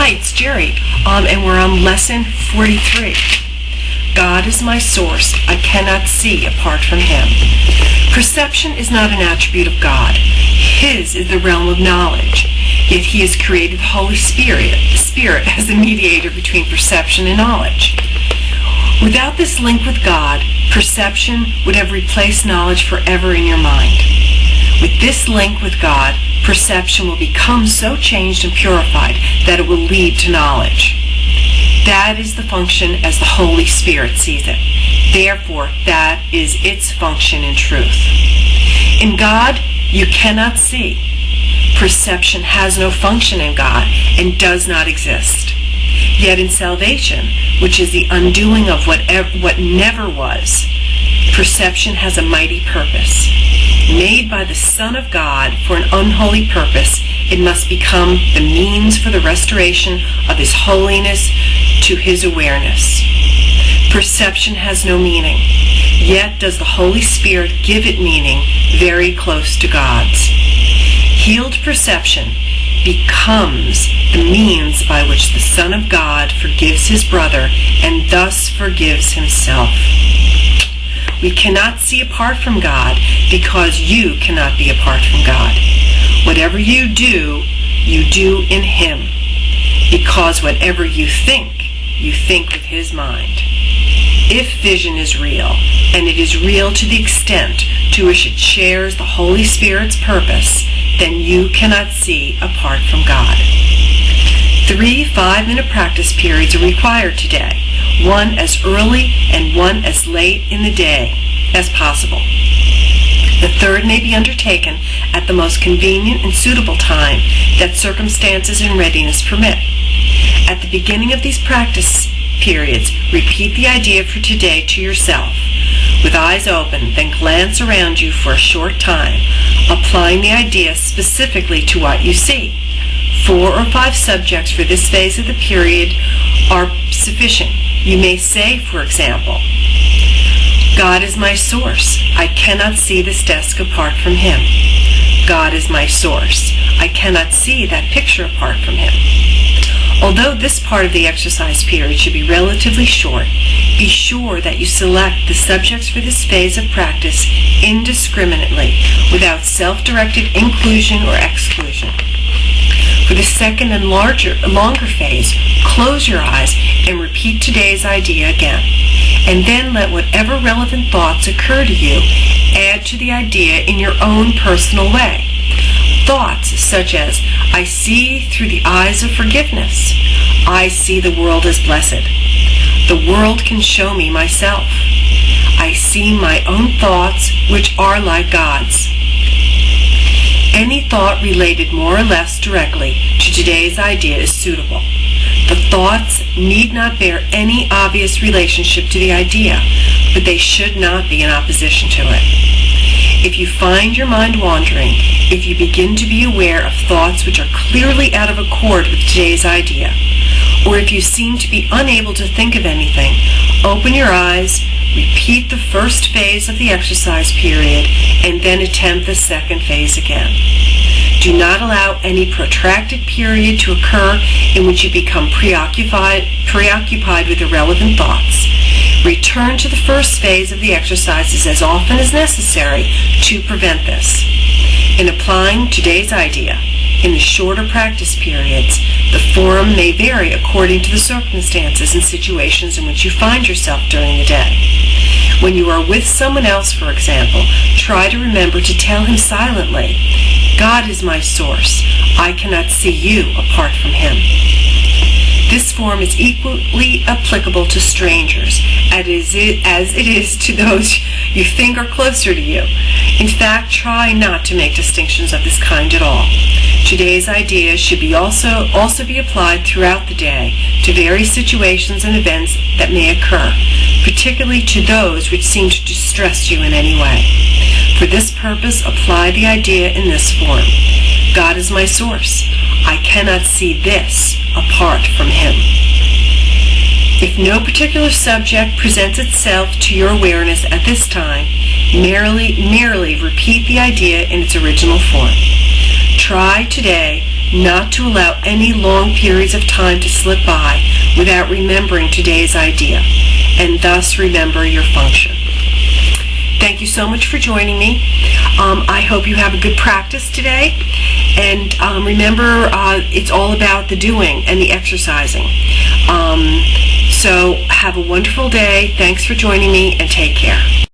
Hi, it's Jerry, and we're on lesson 43. God is my source. I cannot see apart from Him. Perception is not an attribute of God. His is the realm of knowledge. Yet He has created the Holy Spirit as the mediator between perception and knowledge. Without this link with God, perception would have replaced knowledge forever in your mind. With this link with God, perception will become so changed and purified that it will lead to knowledge. That is the function as the Holy Spirit sees it. Therefore, that is its function in truth. In God, you cannot see. Perception has no function in God and does not exist. Yet in salvation, which is the undoing of what never was, perception has a mighty purpose. Made by the Son of God for an unholy purpose, it must become the means for the restoration of His holiness to His awareness. Perception has no meaning, yet does the Holy Spirit give it meaning very close to God's. Healed perception becomes the means by which the Son of God forgives His brother and thus forgives Himself. We cannot see apart from God because you cannot be apart from God. Whatever you do in Him. Because whatever you think with His mind. If vision is real, and it is real to the extent to which it shares the Holy Spirit's purpose, then you cannot see apart from God. 3 5-minute practice periods are required today. One as early and one as late in the day as possible. The third may be undertaken at the most convenient and suitable time that circumstances and readiness permit. At the beginning of these practice periods, repeat the idea for today to yourself. With eyes open, then glance around you for a short time, applying the idea specifically to what you see. 4 or 5 subjects for this phase of the period are sufficient. You may say, for example, God is my source. I cannot see this desk apart from Him. God is my source. I cannot see that picture apart from Him. Although this part of the exercise period should be relatively short, be sure that you select the subjects for this phase of practice indiscriminately, without self-directed inclusion or exclusion. For the second and longer phase, close your eyes and repeat today's idea again. And then let whatever relevant thoughts occur to you add to the idea in your own personal way. Thoughts such as, I see through the eyes of forgiveness. I see the world as blessed. The world can show me myself. I see my own thoughts which are like God's. Any thought related more or less directly to today's idea is suitable. The thoughts need not bear any obvious relationship to the idea, but they should not be in opposition to it. If you find your mind wandering, if you begin to be aware of thoughts which are clearly out of accord with today's idea, or if you seem to be unable to think of anything, open your eyes, repeat the first phase of the exercise period, and then attempt the second phase again. Do not allow any protracted period to occur in which you become preoccupied with irrelevant thoughts. Return to the first phase of the exercises as often as necessary to prevent this. In applying today's idea, in the shorter practice periods, the form may vary according to the circumstances and situations in which you find yourself during the day. When you are with someone else, for example, try to remember to tell him silently, God is my source. I cannot see you apart from Him. This form is equally applicable to strangers as it is to those you think are closer to you. In fact, try not to make distinctions of this kind at all. Today's ideas should also be applied throughout the day to various situations and events that may occur, particularly to those which seem to distress you in any way. For this purpose, apply the idea in this form. God is my source. I cannot see this apart from Him. If no particular subject presents itself to your awareness at this time, merely repeat the idea in its original form. Try today not to allow any long periods of time to slip by without remembering today's idea, and thus remember your function. Thank you so much for joining me. I hope you have a good practice today. And remember, it's all about the doing and the exercising. So have a wonderful day. Thanks for joining me, and take care.